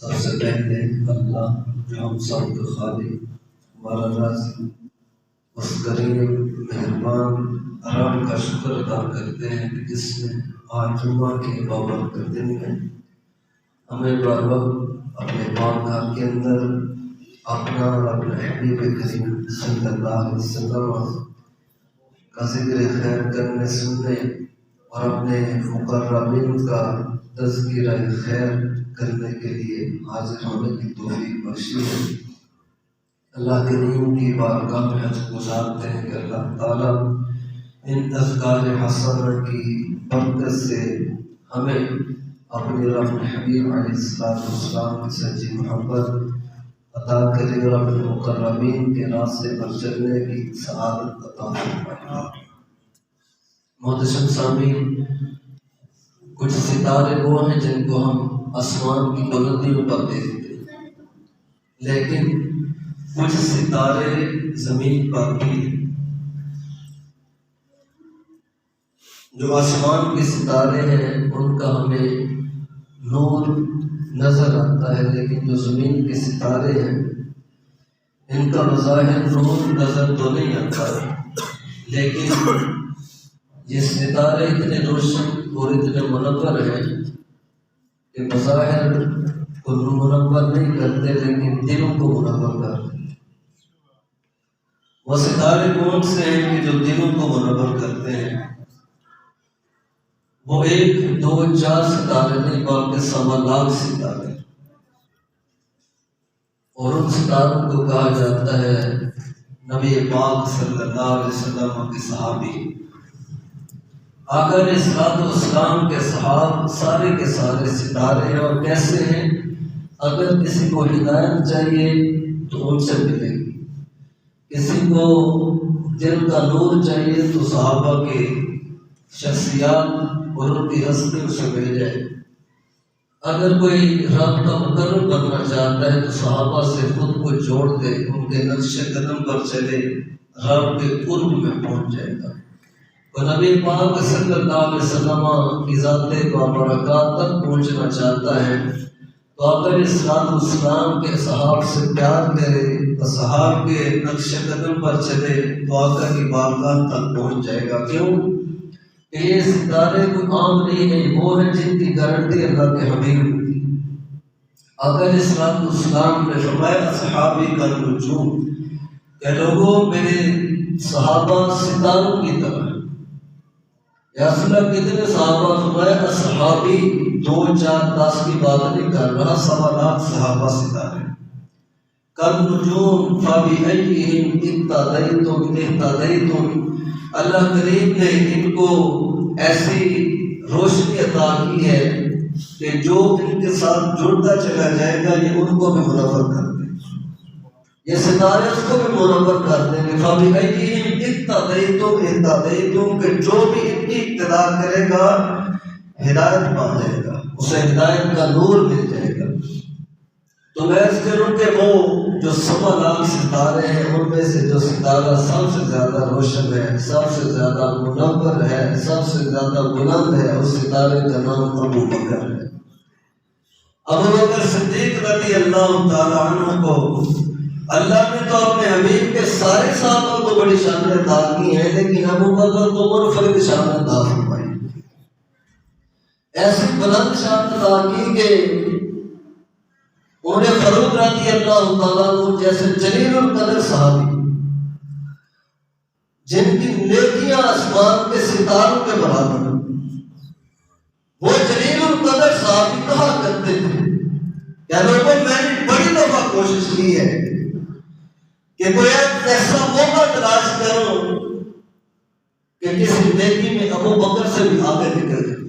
سب سے پہلے اللہ جو ہم سب کا خالق ہمارا رازق اس کریم مہربان رب کا شکر ادا کرتے ہیں کہ جس نے آج جمعہ کے بابرکت دن میں ہمیں بر وقت اپنے پاک گھر کے اندر اپنا اور اپنے حبیب کریم صلی اللہ علیہ وسلم کا ذکر خیر کرنے سننے اور اپنے مقربین کا تذکرہ خیر کرنے کے لیے حاضر ہونے کی توفیق بخشی ہے۔ اللہ کریم کی بارگاہ میں حج گزارتے ہیں کہ اللہ تعالیٰ ان اذکار حسنہ کی برکت سے ہمیں اپنے رب حبیب علیہ السلام کی سچی محبت عطا کرے اور اپنے مقربین کے راستے پر چلنے کی سعادت عطا فرمائے۔ محتشم سامعین، کچھ ستارے وہ ہیں جن کو ہم آسمان کی بلندیوں پر دیکھتے ہیں، لیکن کچھ ستارے زمین پر بھی جو آسمان کے ستارے ہیں ان کا ہمیں نور نظر آتا ہے، لیکن جو زمین کے ستارے ہیں ان کا بظاہر نور نظر تو نہیں آتا، لیکن یہ ستارے اتنے روشن اور اتنے منور ہیں کہ بظاہر کو منور نہیں کرتے لیکن دلوں کو منور کرتے ہیں۔ وہ ستارے کون سے ہیں کہ جو دلوں کو منور کرتے ہیں؟ وہ ایک دو چار ستارے نہیں بلکہ 1.25 ستارے، اور ان ستاروں کو کہا جاتا ہے نبی پاک صلی اللہ علیہ وسلم کے صحابی۔ آقا علیہ السلام کے صحاب سارے کے سارے ستارے ہیں، اور کیسے ہیں؟ اگر کسی کو ہدایت چاہیے تو ان سے ملے گی، کسی کو دل کا نور چاہیے تو صحابہ کے شخصیات اور ان کی ہستی اسے مل جائے۔ اگر کوئی رب کا مقرب بننا چاہتا ہے تو صحابہ سے خود کو جوڑ دے، ان کے نقش قدم پر چلے، رب کے قرب میں پہنچ جائے گا۔ اور نبی پاک صلی اللہ علیہ وسلم کی ذات بابرکات تک پہنچنا چاہتا ہے تو آقا علیہ السلام کے صحاب سے پیار کرے، صحاب کے نقش قدم پر چلے تو آقا کی بارگاہ تک پہنچ جائے گا۔ کیوں کہ یہ ستارے کوئی عام نہیں ہیں، وہ ہیں جن کی گارنٹی اللہ کے حبیب دی۔ آقا علیہ السلام نے فرمایا صحابی کا نجوم، کہ لوگوں میرے صحابہ ستاروں کی طرح۔ یا رسول اللہ کتنے صحابہ؟ فرمایا صحابی 2 4 10 کی بات نہیں کر رہا، 1.25 صحابہ ستارے۔ کالنجوم فبأیہم اقتدیتم اہتدیتم، اللہ کریم نے ان کو ایسی روشنی عطا کی ہے کہ جو ان کے ساتھ جڑتا چلا جائے گا یہ ان کو بھی منور کر دیں گے، یہ ستارے اس کو بھی منور کر دیں گے۔ فبأیہم اقتدیتم اہتدیتم، کہ جو بھی ان کی اقتداء کرے گا ہدایت پا جائے گا، اسے ہدایت کا نور مل جائے گا۔ تو میں اس کروں کہ وہ جو 1.25 ستارے ہیں ان میں سے جو ستارہ سب سے زیادہ روشن ہے، سب سے زیادہ منور ہے، سب سے زیادہ بلند ہے، اس ستارے کا نام ابو بکر ہے۔ ابو بکر صدیق رضی اللہ تعالیٰ عنہ کو اللہ نے تو اپنے حبیب کے سارے صحابہ کو بڑی شان عطا کی ہیں، لیکن ابو بکر کو منفرد شان عطا فرمائی، ایسی بلند شان عطا کی کہ عمر فاروق رضی اللہ تعالیٰ عنہ جیسے جلیل القدر صحابی جن کی نیکیاں آسمان کے ستاروں کے برابر، وہ جلیل القدر صحابی کہا کرتے تھے کہ لوگوں میں نے بڑی دفعہ کوشش کی ہے کہ کوئی ایسا موقع تلاش کروں کہ کسی نیکی میں ابو بکر سے بھی آگے نکل جائے۔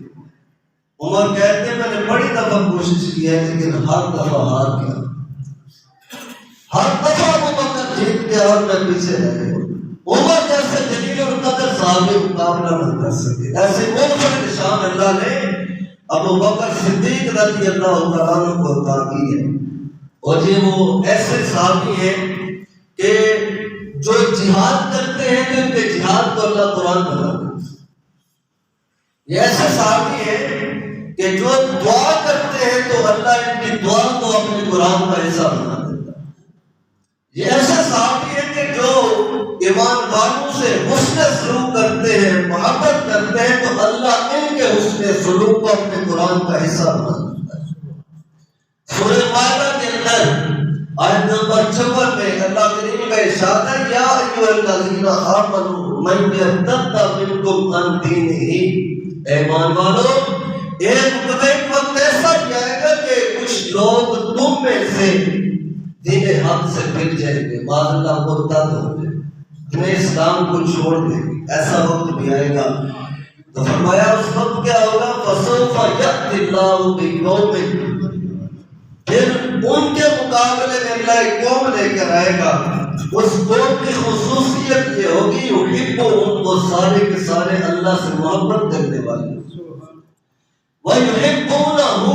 عمر کہتے ہیں میں نے بڑی دفعہ کوشش کی ہے لیکن ہر دفعہ ہار گیا، ہر دفعہ ابو بکر جیت گیا اور میں پیچھے رہ گیا۔ عمر جیسے جلیل القدر صحابی مقابلہ نہ کر سکے، ایسے منفرد شان اللہ نے ابو بکر صدیق رضی اللہ تعالیٰ عنہ کو عطا کی ہے۔ اور یہ وہ ایسے صحابی ہیں کہ جو جہاد کرتے ہیں تو ان کے جہاد کو اللہ قرآن بتاتا ہے۔ یہ ایسے صحابی ہیں کہ جو دعا کرتے ہیں تو اللہ ان کی دعا کو اپنے قرآن کا حصہ بنا دیتا ہے۔ یہ ایسے صحابی ہیں کہ جو ایمان والوں سے حسن سلوک کرتے ہیں، محبت کرتے ہیں، تو اللہ ان کے حسن سلوک کو اپنے قرآن کا حصہ بنا دیتا ہے۔ سورہ مائدہ کے اندر آیت نمبر 56 میں اللہ کریم کا ارشاد ہے، یا ایھا الذین آمنوا من یرتد منکم عن دینہ، اے ایمان والو، ایک وقت ایسا جائے گا کہ کچھ لوگ تم میں سے دین حق سے پھر جائیں گے، معاذ اللہ مرتد ہو جائیں گے، انہیں اسلام کو چھوڑ دیں گے، ایسا وقت بھی آئے گا۔ تو فرمایا اس وقت کیا ہوگا، فسوف یأتی اللہ بقوم، پھر ان کے مقابلے میں اللہ ایک قوم لے کر آئے گا، اس قوم کی خصوصیت یہ ہوگی یحبون، وہ سارے کے سارے اللہ سے محبت کرنے والے، وَيُحِبُّونَهُ،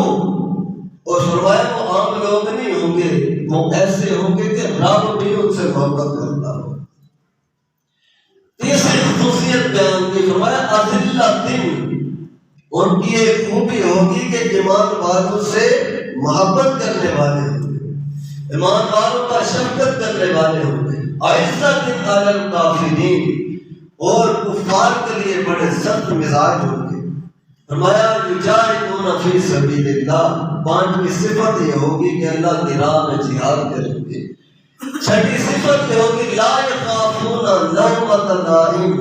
اور فرمایا وہ عام لوگ نہیں ہوں گے، وہ ایسے ہوں گے کہ رب بھی ان سے محبت کرتا ہو۔ تیسری خصوصیت بیان کی، فرمایا اذلۃ، ان کی ایک خوبی ہوگی کہ ایمان والوں سے محبت کرنے والے ہوں گے، ایمان والوں کا شفقت کرنے والے ہوں گے، عزت علی الکافرین، اور کفار کے لیے بڑے سخت مزاج ہوں گے۔ فرمایا یجاہدون فی سبیل اللہ، پانچویں صفت یہ ہوگی کہ اللہ کی راہ میں جہاد کریں گے۔ چھٹی صفت یہ ہوگی لا یخافون لومۃ لائم،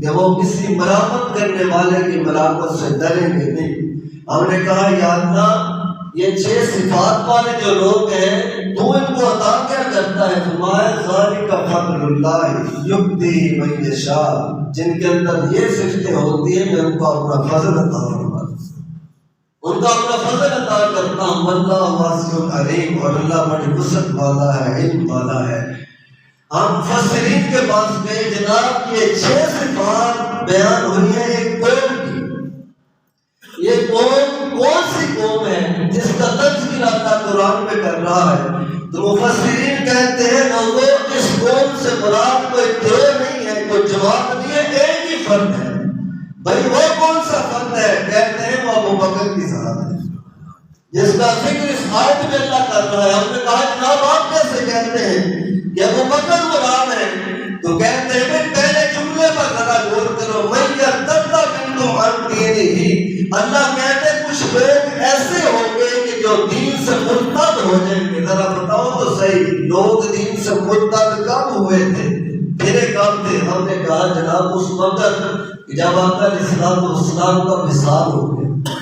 کہ وہ کسی ملامت کرنے والے کی ملامت سے ڈریں گے نہیں۔ ہم نے کہا یا اللہ یہ 6 صفات والے جو لوگ ہیں تو ان کو عطا کیا کرتا ہے، فرمایا ذالک فضل اللہ یؤتی من یشاء، جن کے اندر یہ صفتیں ہوتی ہیں میں ان کو اپنا فضل عطا فرماتا ہوں، ان کا اپنا فضل عطا کرتا ہوں۔ واللہ واسع علیم، اور اللہ بڑی وسعت والا ہے، علم والا ہے۔ ہم مفسرین کے پاس میں جناب یہ 6 صفات بیان ہوئی ہیں ایک قوم کی۔ یہ قوم کون سی قوم ہے جس کا تذکرہ اللہ قرآن میں کر رہا ہے؟ تو مفسرین کہتے ہیں لوگوں اس قوم سے مراد کوئی گروہ نہیں ہے، کوئی جماعت نہیں ہے، ایک ہی فرد ہے۔ بھائی وہ کون سا فرد ہے؟ کہتے ہیں وہ ابو بکر کی ذات ہے، جس کا ذکر اس آیت میں اللہ کر رہا ہے۔ ہم نے کہا جناب آپ کیسے کہتے ہیں کہ ابو بکر مراد ہے؟ تو کہتے ہیں پہلے جملے پر ذرا غور کرو، من یرتد منکم عن دینہ، اللہ کہتے ہیں کچھ لوگ ایسے ہوں گے کہ جو دین سے مرتد ہو جائیں گے۔ ذرا بتاؤ تو صحیح، لوگ دین سے مرتد کب ہوئے تھے، پھرے کب تھے؟ ہم نے کہا جناب اس وقت جب آقا علیہ السلام کا وصال ہو گیا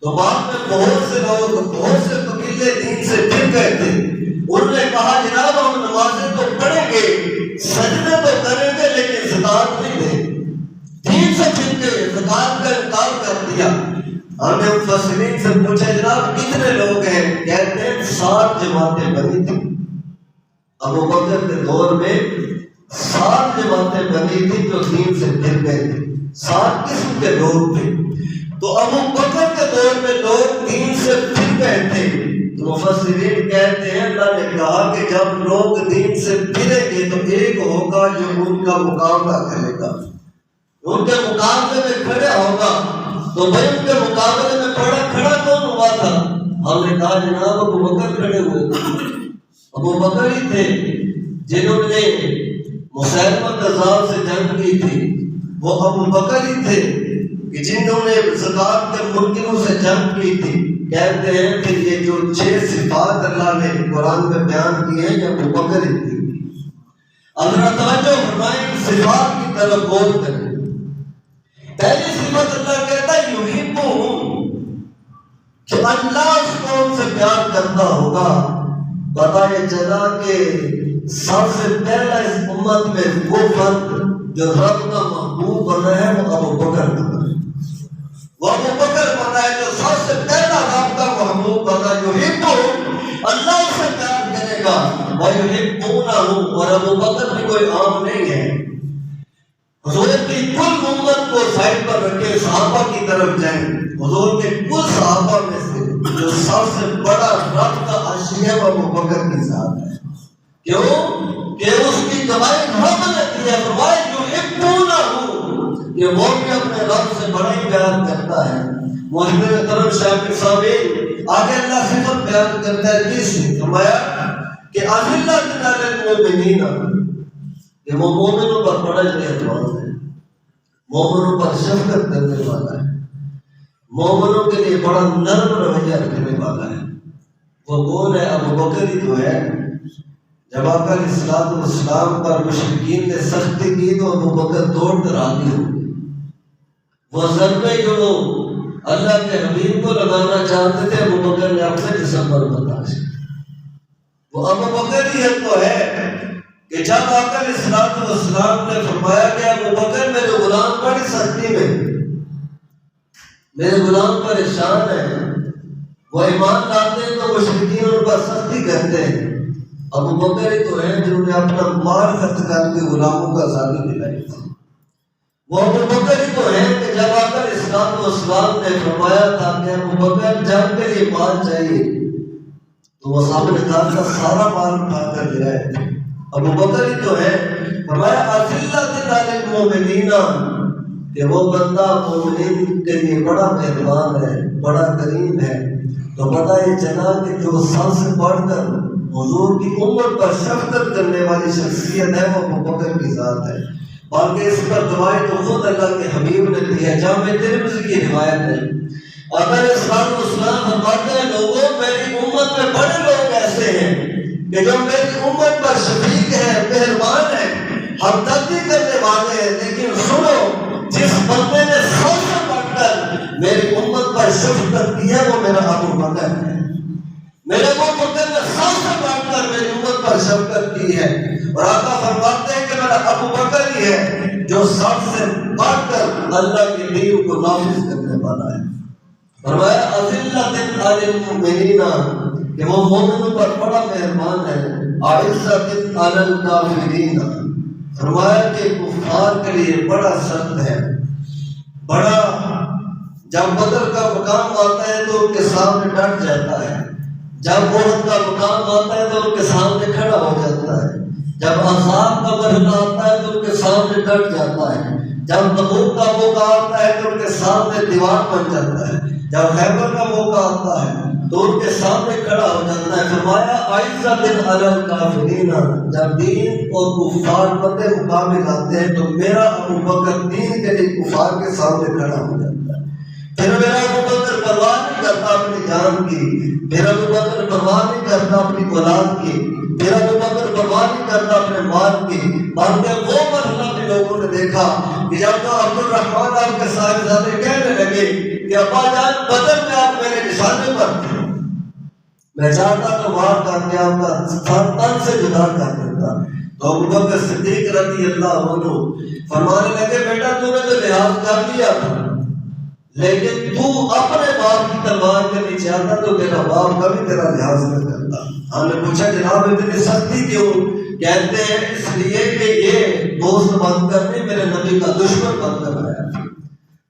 تو بعد میں بہت سے لوگ، بہت سے قبیلے دین سے پھر گئے تھے۔ انہوں نے کہا جناب ہم نمازیں تو پڑھیں گے، سجدے تو کریں گے، لیکن زکات نہیں دیں گے، دین سے پھر کے زکات کا انکار کر دیا۔ ہم نے مفسرین سے پوچھا جناب کتنے لوگ ہیں؟ کہتے ہیں 7 جماعتیں بنی تھی ابو بکر کے دور میں، 7 جماعتیں بنی تھی جو دین سے پھر گئے تھے، 7 قسم کے لوگ تھے۔ تو ابو بکر کے دور میں لوگ دین سے پھر گئے تھے، تو مفسرین کہتے ہیں اللہ نے کہا کہ جب لوگ دین سے پھریں گے تو ایک ہوگا جو ان کا مقابلہ کرے گا، ان کے مقابلے میں کھڑا ہوگا۔ تو بھائی ان کے مقابلے میں کھڑا کون ہوا تھا؟ ہم نے کہا جناب ابو بکر کھڑے ہوئے تھے، ابو بکر ہی تھے جنہوں نے مسیلمہ کذاب سے جنگ کی تھی، وہ ابو بکر ہی تھے کہ جنہوں نے زکات کے منکروں سے جنگ کی تھی۔ کہتے ہیں کہ یہ جو 6 صفات اللہ نے قرآن میں بیان کی ہیں یہ ابو بکر ہی تھی۔ اللہ توجہ فرمائیں صفات کی طرف غور کریں۔ پہلی صفت اللہ کہتا ہے یحبون، کہ اللہ اس قوم سے پیار کرتا ہوگا۔ پتہ یہ چلا کہ سب سے پہلا اس امت میں وہ فرد جو رب کا محبوب بنا ہے وہ ابو بکر بنا ہے، وہ ابو بکر بنا ہے جو سب سے پہلا رب کا محبوب بنا۔ یحبون، اللہ اسے پیار کرے گا، وَيُحِبُّونَهُ، اور ابو بکر بھی کوئی عام نہیں ہے۔ حضور کی کل امت کو سائڈ پر رکھے، صحابہ کی طرف جائیں، حضور کے کل صحابہ میں سے جو سب سے بڑا رب کا عاشق ہے وہ ابو بکر کی ذات ہے۔ کیوں کہ اس کی گواہی رب نے دی ہے، فرمایا یحبونہ، کہ وہ بھی اپنے رب سے بڑا ہی پیار کرتا ہے۔ محترم شاکر صاحب آگے اللہ صفت بیان کرتا ہے کس نے فرمایا کہ اذلۃ علی المؤمنین، کہ وہ مومنوں پر بڑا مہربان ہے، مومنوں پر شفقت کرنے والا ہے، مومنوں کے لیے بڑا نرم رویہ رکھنے والا ہے۔ وہ کون ہے؟ ابو بکر ہی تو ہے۔ جب آقا علیہ الصلوۃ والسلام پر مشرکین نے سختی کی تو ابو بکر دوڑ کر حاضر ہو گئے۔ وہ ضربے جو اللہ کے حبیب کو لگانا چاہتے تھے ابو بکر نے اپنے جسم پر برداشت کیا۔ وہ ابو بکر ہی تو ہے کہ جب آقا علیہ الصلوۃ والسلام نے فرمایا کہ ابو بکر میرے غلام بڑی سختی میں، میرے غلام پریشان ہے، وہ ایمان لاتے ہیں تو مشرکین ان پر سختی کرتے ہیں، ابو بکر ہی تو ہے جنہوں نے اپنا مال خرچ کر کے غلاموں کا آزادی دلائی تھی۔ وہ ابو بکر ہی تو ہے کہ جب آقا علیہ الصلوۃ والسلام نے فرمایا تھا کہ ابو بکر جنگ کے لیے مال چاہیے تو وہ صاحب نے کہا تھا سارا مال اٹھا کر لے آئے تھے۔ ابو بکر ہی تو ہے فرمایا اذلۃ علی المؤمنین، کہ وہ بندہ مومنین کے لیے بڑا مہربان ہے، بڑا کریم ہے۔ تو پتہ یہ چلا کہ جو سب سے بڑھ کر حضور کی امت پر شفقت کرنے والی شخصیت ہے وہ ابو بکر کی ذات ہے۔ بلکہ اس پر گواہی تو خود اللہ کے حبیب نے دی ہے، جامع ترمذی کی روایت ہے۔ آقا علیہ الصلوۃ والسلام فرماتے ہیں لوگوں میری امت میں بڑے لوگ ایسے ہیں کہ جو میری امت پر شفیق ہیں، مہربان ہیں، ہمدردی کرنے والے ہیں، لیکن سنو جس بندے نے سب سے بڑھ کر میری امت پر شفقت کی ہے وہ میرا ابو بکر ہے۔ میرے ابو بکر نے سب سے بڑھ کر میری امت پر شفقت کی ہے، اور آقا فرماتے ہیں کہ میرا ابو بکر ہی ہے جو سب سے بڑھ کر اللہ کے دین کو نافذ کرنے والا ہے۔ فرمایا اذلۃ علی المؤمنین، کہ وہ مومنوں پر بڑا مہربان ہے، اعزۃ علی الکافرین، فرمایا کہ کفار کے لیے بڑا سخت ہے، بڑا جب بدر کا مقام آتا ہے تو ان کے سامنے ڈٹ جاتا ہے، جب احد کا مقام آتا ہے تو ان کے سامنے کھڑا ہو جاتا ہے، جب احزاب کا مرحلہ آتا ہے تو ان کے سامنے ڈٹ جاتا ہے، جب تبوک کا موقع آتا ہے تو ان کے سامنے دیوار بن جاتا ہے، جب خیبر کا موقع آتا ہے تو ان کے سامنے کھڑا ہو جاتا ہے۔ فرمایا اعزۃ علی الکافرین، جب دین اور کفار بندے مقابل آتے ہیں تو میرا ابو بکر دین کے لیے کفار کے سامنے کھڑا ہو جاتا ہے۔ پھر میرا ابو بکر پرواہ نہیں کرتا اپنی جان کی، میرا ابو بکر پرواہ نہیں کرتا اپنی اولاد کی، میرا ابو بکر پرواہ نہیں کرتا اپنے مال کی۔ بلکہ وہ مرحلہ بھی لوگوں نے دیکھا کہ جب تو عبد الرحمن آپ کے صاحبزادے کہنے لگے کہ ابا جان بدر میں آپ میرے نشانے پر تھے، میں چاہتا تو وار کر کے آپ کا سر تن سے جدا کر دیتا، تو ابو بکر صدیق رضی اللہ عنہ فرمانے لگے بیٹا تو نے تو لحاظ کر لیا تھا، لیکن تو اپنے باپ کی تلوار کے نیچے آتا تو تیرا باپ کبھی تیرا لحاظ نہ کرتا۔ ہم نے پوچھا جناب اتنی سختی کیوں؟ کہتے ہیں اس لیے کہ یہ دوست بن کر نہیں میرے نبی کا دشمن بن کر آیا،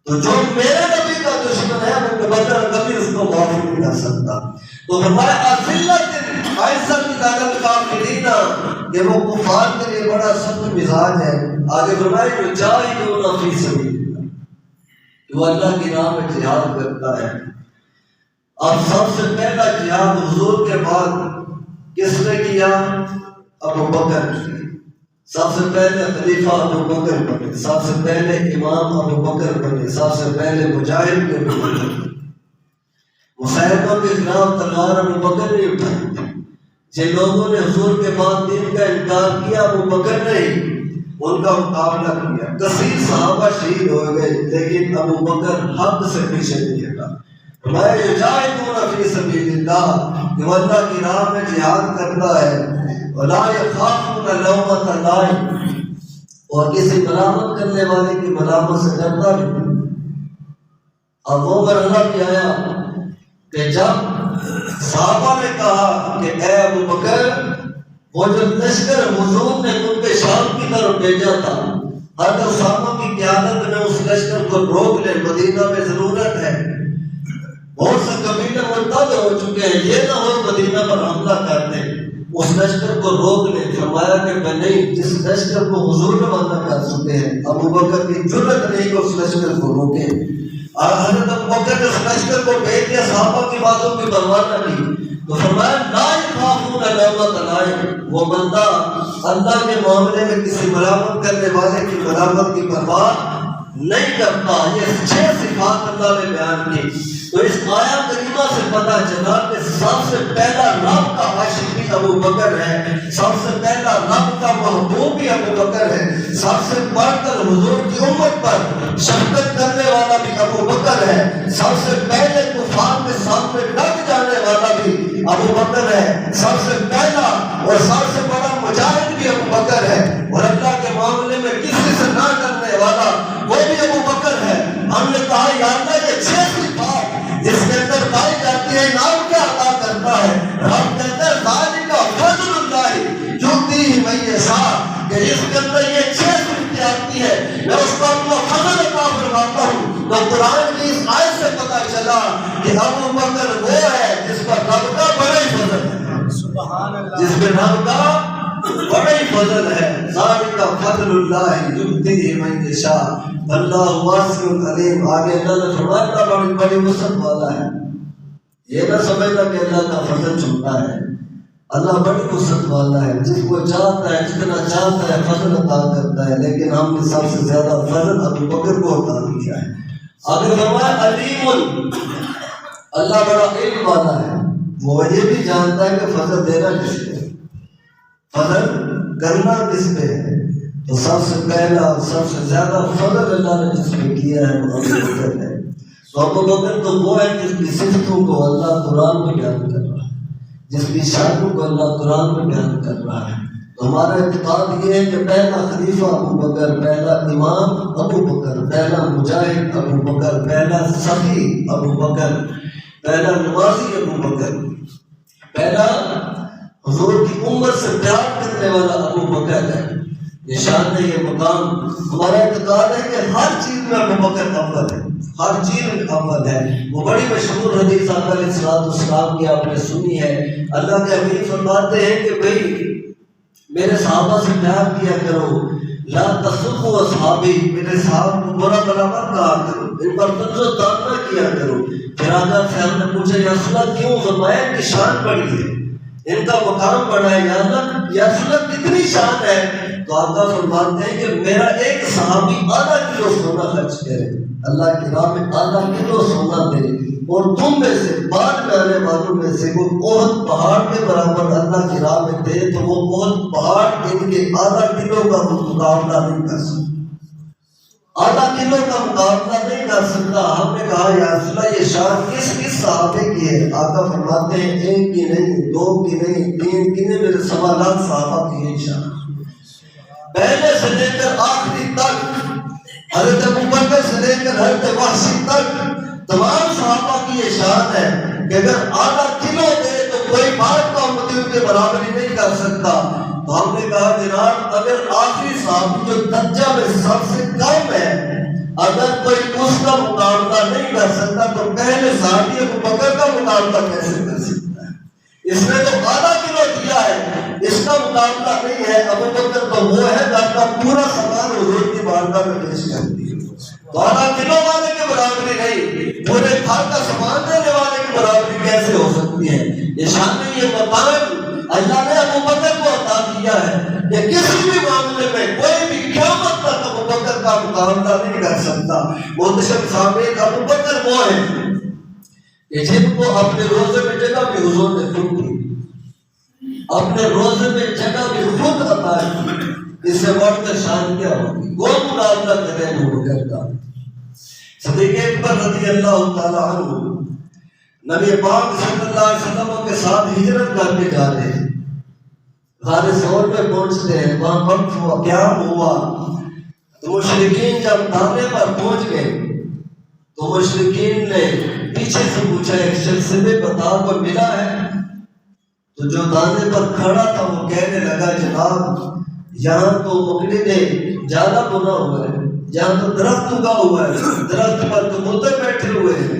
تو جو میرے نبی کا دشمن ہے وہ بدر کبھی اس کو معاف نہیں کر سکتا۔ تو فرمایا اذلۃ اعزۃ علی الکافرین، کہ وہ کفار کے لیے بڑا سخت مزاج ہے۔ آگے فرمایا یجاہدون فی سبیل اللہ، وہ اللہ کی راہ میں جہاد کرتا ہے۔ اب سب سے پہلا جہاد حضور کے بعد کس نے کیا؟ ابو بکر نے۔ سب سے پہلے خلیفہ ابو بکر بنے، سب سے پہلے امام ابو بکر بنے، سب سے پہلے مجاہد ابو بکر بنے۔ مسلمانوں کے خلاف تلوار ابو بکر نہیں اٹھائی تھی۔ جن لوگوں نے حضور کے بعد دین کا انکار کیا ابو بکر نے ان کا مقابلہ کیا۔ کثیر صحابہ شہید ہو گئے لیکن ابو بکر حق سے پیچھے نہیں ہٹا۔ فرمایا یجاہدون فی سبیل اللہ، کہ وہ اللہ کی راہ میں جہاد کرتا ہے، ولا یخافون لومۃ لائم، اور کسی ملامت کرنے والے کی ملامت سے ڈرتا نہیں۔ اب وہ مرحلہ بھی آیا کہ جب صحابہ نے کہا کہ اے ابو بکر، وہ جو لشکر حضور نے ان کے شام کی طرف بھیجا تھا، حضرت اسامہ کی قیادت میں اس لشکر کو روک لے، مدینہ میں ضرورت ہے، بہت سے قبیلے مرتد ہو چکے ہیں، یہ نہ ہو مدینہ پر حملہ کر دیں، اس لشکر کو روک لیں۔ فرمایا کہ میں نہیں، جس لشکر کو حضور روانہ کر چکے ہیں ابو بکر کی جرت نہیں کہ اس لشکر کو روکیں۔ حضرت ابوبکر نے اس لشکر کو بھیج دیا، صحابہ کی باتوں کی پرواہ نہ کی، تو فرمایا لا یخافون لومۃ لائم، وہ بندہ اللہ کے معاملے میں کسی ملامت کرنے والے کی ملامت کی پرواہ نہیں کرتا۔ یہ 6 صفات اللہ نے بیان کی۔ تو اس آیا کریمہ سے پتہ چلا کہ سب سے پہلا رب کا عاشق بھی ابو بکر ہے، سب سے پہلا رب کا محبوب بھی ابو بکر ہے، سب سے بڑھ کر حضور کی امت پر شفقت کرنے والا بھی ابو بکر ہے، سب سے پہلے کفار کے سامنے ڈٹ جانے والا بھی ابو بکر ہے، سب سے پہلا اور سب سے بڑا مجاہد بھی ابو بکر ہے، اور اللہ کے معاملے میں کسی سے نہ ڈرنے والا وہ بھی ابو بکر ہے۔ ہم نے کہا یا اللہ یہ 6 صفات جس کے اندر پائی جاتی ہے، انعام کیا عطا کرتا ہے؟ رب کہتا ہے ذالک فضل اللہ یؤتیہ من یشاء، کہ جس کے اندر یہ 6 صفتیں آتی ہے میں اس کو اپنا فضل عطا فرماتا ہوں۔ تو قرآن کی اس آیت سے پتہ چلا کہ ابو بکر وہ ہے جس پر رب کا بڑا ہی فضل ہے، سبحان اللہ، جس پہ رب کا بڑا ہی فضل ہے۔ ذالک فضل اللہ یؤتیہ من یشاء اللہ واسع علیم۔ آگے اللہ نے فرمایا اللہ بڑی وسعت والا ہے، یہ نہ سمجھنا کہ اللہ کا فضل چھوٹا ہے، اللہ بڑی وسعت والا ہے، جس کو چاہتا ہے جتنا چاہتا ہے فضل عطا کرتا ہے، لیکن ہم نے سب سے زیادہ فضل ابو بکر کو عطا کیا ہے۔ آگے فرمایا علیم، اللہ بڑا علم والا ہے، وہ یہ بھی جانتا ہے کہ فضل دینا کس پہ، فضل کرنا کس پہ ہے۔ تو سب سے پہلا اور سب سے زیادہ فضل اللہ نے جس پہ کیا ہے وہ ابو بکر ہے۔ تو ابو بکر تو وہ ہے جس کی صفتوں کو اللہ قرآن میں بیان کر رہا ہے، جس کی شانوں کو اللہ قرآن میں بیان کر رہا ہے۔ تو ہمارا اعتقاد یہ ہے کہ پہلا خلیفہ ابو بکر، پہلا امام ابو بکر، پہلا مجاہد ابو بکر، پہلا سخی ابو بکر، پہلا نمازی ابو بکر، پہلا حضور کی امت سے پیار کرنے والا ابو بکر ہے۔ یہ شان ہے، یہ مقام۔ ہمارا اعتقاد ہے کہ ہر چیز میں ابو بکر اول ہے، ہر چیز میں اول ہے۔ وہ بڑی مشہور حدیث آقا علیہ الصلوۃ والسلام کی آپ نے سنی ہے، اللہ کے حبیب فرماتے ہیں کہ بھئی میرے صحابہ سے پیار کیا کرو، لا تسبوا اصحابی، میرے صحابہ کو برا بلا مت کہا کرو، ان پر طنز و طعن نہ کیا کرو۔ پھر آقا صاحب نے پوچھا یا رسول اللہ کیوں؟ فرمایا ان کی شان بڑی ہے، ان کا مقام بڑا ہے، یا اللہ یا رسول اللہ کتنی شان ہے؟ تو آقا فرماتے ہیں کہ میرا ایک صحابی آدھا کلو سونا خرچ کرے، اللہ کی راہ میں آدھا کلو سونا دے، اور تم میں سے بعد میں آنے والوں میں سے وہ احد پہاڑ کے برابر اللہ کی راہ میں دے تو وہ احد پہاڑ ان کے آدھا کلو کا مقابلہ نہیں کر سکتا، آدھا کلو کا مقابلہ نہیں کر سکتا۔ ہم نے کہا یا رسول اللہ یہ شان کس کس صحابے کی ہے؟ آقا فرماتے ہیں ایک کی نہیں، دو کی نہیں، تین کی نہیں، میرے 1.25 لاکھ صحابہ کی ہے شان، پہلے سے لے کر آخری تک، حضرت ابوبکر سے لے کر حضرت وحشی تک تمام صحابہ کی یہ شان ہے کہ اگر آدھا کلو دے تو کوئی بات کا امتی کے برابری نہیں کر سکتا۔ تو ہم نے کہا جناب اگر آخری صحابی جو درجہ میں سب سے کم ہے اگر کوئی اس کا مقابلہ نہیں کر سکتا تو پہلے صحابی ابوبکر کا مقابلہ کیسے کر سکتا ہے؟ اس نے تو آدھا کلو دیا ہے، اس کا مقابلہ نہیں ہے۔ ابوبکر تو وہ ہے جو اپنا پورا سامان حضور کی بارگاہ میں پیش کرتی ہے، تو آدھا کلو والے کی برابری نہیں، پورے گھر کا سامان دینے والے کی برابری کیسے ہو سکتی ہے؟ یہ شان یہ مقام اللہ نے ابوبکر کو عطا کیا ہے کہ کسی بھی معاملے میں کوئی بھی قیامت تک ابوبکر کا مقابلہ نہیں کر سکتا۔ محتشم سامعین ابوبکر وہ ہے کہ جن کو اپنے روزے میں جگہ بھی حضور نے خود دی، اپنے روزے میں جگہ بھی خود عطا کی، اس سے بڑھ کر شان کیا ہوگی؟ وہ مقابلہ کرے ابوبکر کا۔ صدیق اکبر رضی اللہ تعالیٰ عنہ نبی پاک صلی اللہ علیہ وسلم کے ساتھ ہجرت کر کے جا رہے ہیں، غار ثور میں پہنچتے ہیں، وہاں وقت ہوا، قیام ہوا، تو مشرکین جب دانے پر پہنچ گئے تو مشرکین نے پیچھے سے پوچھا ایک شخص سے بتا کو ملا ہے؟ تو جو دانے پر کھڑا تھا وہ کہنے لگا جناب یہاں تو مکڑی نے جالا بنا ہوا ہے، یہاں تو درخت اگا ہوا ہے، درخت پر کبوتر بیٹھے ہوئے ہیں،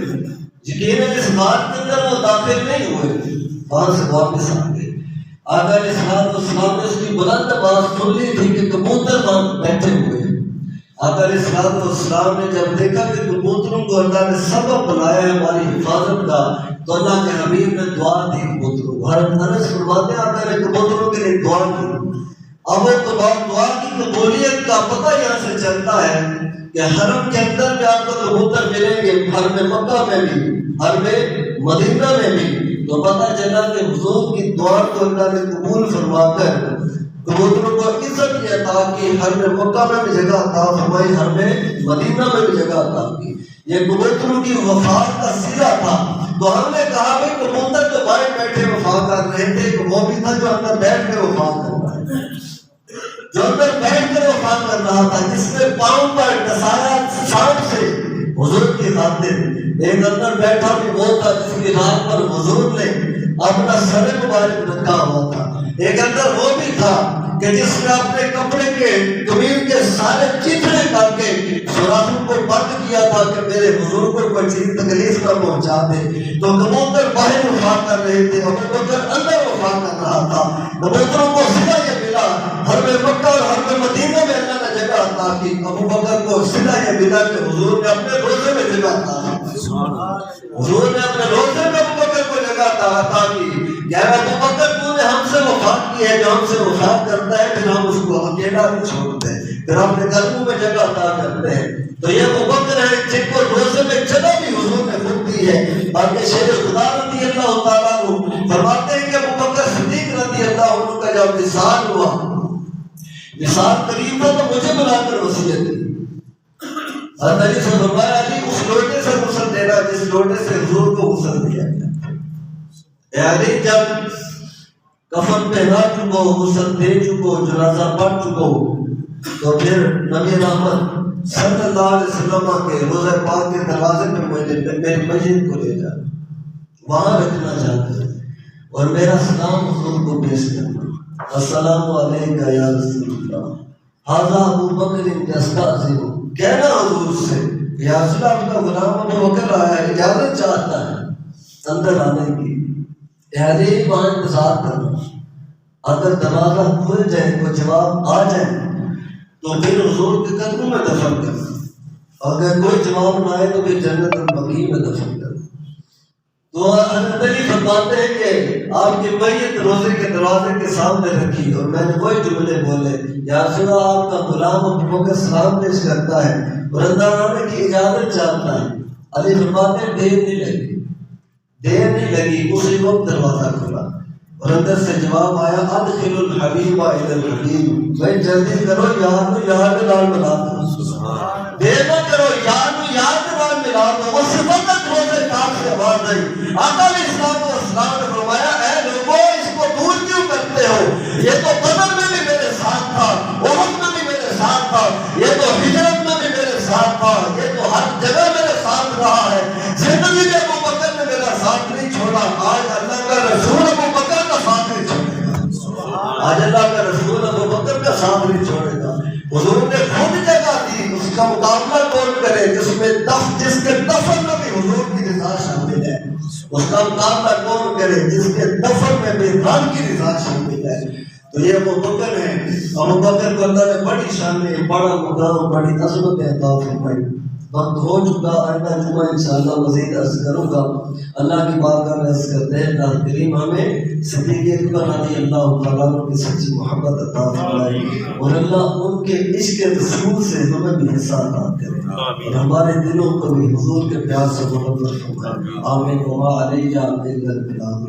یقیناً اس بات کے اندر وہ داخل نہیں ہوئے۔ وہاں سے واپس آ گئے، آقا علیہ السلام نے اس کی بلند آواز سن لی تھی کہ کبوتر وہاں بیٹھے ہوئے ہیں۔ آقا علیہ الصلوۃ والسلام نے جب دیکھا کہ کبوتروں کو اللہ نے سبب بنایا ہے ہماری حفاظت کا، تو اللہ کے حبیب نے دعا دی کبوتروں کو۔ حضرت انس فرماتے ہیں آقا نے کبوتروں کے لیے دعا کی۔ اب وہ دعا کی قبولیت کا پتہ یہاں سے چلتا ہے کہ حرم کے اندر بھی آپ کو کبوتر ملیں گے، حرم مکہ میں بھی، حرم مدینہ میں بھی، تو پتہ چلا کہ حضور کی دعا کو اللہ نے قبول فرما کر کبوتروں کو عزت کی عطا کی، حرم مکہ میں بھی جگہ عطا فرمائی، حرم مدینہ میں بھی جگہ عطا کی۔ یہ کبوتروں کی وفات کا صلہ تھا۔ تو ہم نے کہا بھائی کبوتر جو بائیں بیٹھے وفا کر رہے تھے، ایک وہ بھی تھا جو اندر بیٹھ کے وفا کر رہا ہے، جو اندر بیٹھ کر وفا کر رہا تھا، جس نے پاؤں پر ڈسایا شام سے حضور کی خاطر۔ ایک اندر بیٹھا بھی وہ تھا جس کی رات پر حضور نے اپنا سر مبارک رکھا ہوا تھا۔ ایک اندر وہ بھی تھا کہ جس نے اپنے کپڑے کے قمیض کے سارے چترے کر کے سرافوں کو بند کیا تھا کہ میرے حضور کو کوئی چیز تکلیف نہ پہنچا دے۔ تو کبوتر باہر وفا کر رہے تھے، ابو بکر اندر وفا کر رہا تھا۔ کبوتروں کو صلہ یہ ملا، حرم مکہ اور حرم مدینہ میں اللہ نے جگہ عطا کی۔ ابو بکر کو صلہ یہ ملا کہ حضور نے اپنے روزے میں جگہ عطا کی، حضور نے اپنے روزے میں ابو بکر کو جگہ عطا کی۔ کہہ رہا ابو بکر تو نے ہم سے وفا کی ہے، جو ہم سے وفا کرتا ہے پھر ہم اس کو اکیلا نہیں چھوڑتے، پھر اپنے قلبوں میں جگہ عطا کرتے ہیں۔ تو یہ ابو بکر ہے جن کو روزے میں جگہ بھی حضور نے خود دی ہے۔ باقی شیر خدا رضی اللہ تعالیٰ عنہ فرماتے ہیں کہ ابو بکر صدیق رضی اللہ عنہ کا جب وصال ہوا، وصال قریب تھا، تو مجھے بلا کر وصیت کی۔ حضرت علی سے فرمایا علی اس لوٹے سے غسل دینا جس لوٹے سے حضور کو غسل دیا گیا۔ اے علی جب کفن پہنا چکو، غسل دے چکو، جنازہ پڑھ چکو، تو پھر نبی رحمت صلی اللہ علیہ وسلم کے روضہ پاک کے دروازے پہ میری مسجد کو لے جا، وہاں رکھنا چاہتے ہیں اور میرا سلام حضور کو پیش کرنا۔ السلام علیکہ یا رسول اللہ، ھذا ابو بکر یستأذن، کہنا حضور سے یا رسول اللہ آپ کا غلام ابو بکر آیا ہے، اجازت چاہتا ہے اندر آنے کی۔ یعنی وہاں انتظار کرنا، اگر دروازہ کھل جائے، کوئی جواب آ جائے تو پھر حضور کے قدموں میں دفن کرنا، اگر کوئی جواب نہ آئے تو پھر جنت البقیع میں دفن کرنا۔ تو حضرت علی فرماتے ہیں کہ آپ کی میت روزے کے دروازے کے سامنے رکھی اور میں نے وہی جملے بولے، یا رسول اللہ آپ کا غلام ابو بکر سلام پیش کرتا ہے اور اندر آنے کی اجازت چاہتا ہے۔ علی فرماتے ہیں دیر نہیں لگی، اسی وقت دروازہ کھلا اور اندر سے جواب آیا ادخل الحبیب الی الحبیب، بھائی جلدی کرو یار نو یار کے نال ملا دو، دیر نہ کرو، یار نو یار کے نال ملا دو۔ اس وقت روزے پاک سے آواز آئی، آقا علیہ الصلوۃ والسلام نے فرمایا اے لوگوں اس کو دور کیوں کرتے ہو، یہ تو بدر میں بھی میرے ساتھ تھا، احد میں بھی میرے ساتھ تھا، یہ تو ہجرت میں بھی میرے ساتھ تھا، یہ تو ہر جگہ میرے ساتھ رہا ہے، زندگی میں ابو بکر نے میرا ساتھ نہیں چھوڑا، آج اللہ کا رسول ابو بکر کا ساتھ نہیں چھوڑے گا، آج اللہ کا رسول ابو بکر کا ساتھ نہیں چھوڑے گا۔ حضور نے خود جگہ دی، اس کا مقابلہ کون کرے جس کے دفن میں بھی حضور کی رضا شامل ہے، اس کا مقابلہ کون کرے جس کے دفن میں بھی رب کی رضا شامل ہے۔ تو یہ ابو بکر ہے، ابو بکر کو اللہ نے بڑی شان میں بڑا مقام بڑی عظمت عطا فرمائی۔ وقت ہو چکا، آئندہ جمعہ انشاءاللہ مزید عرض کروں گا۔ اللہ کی بارگاہ میں عرض کرتے ہیں اللہ کریم ہمیں صدیق اکبر رضی اللہ تعالیٰ عنہ کی سچی محبت عطا فرمائے اور اللہ ان کے عشق رسول سے ہمیں بھی حصہ عطا کرے اور ہمارے دلوں کو بھی حضور کے پیار سے محبت فرمائے۔ آمین۔ وما علیہ الا البلاغ۔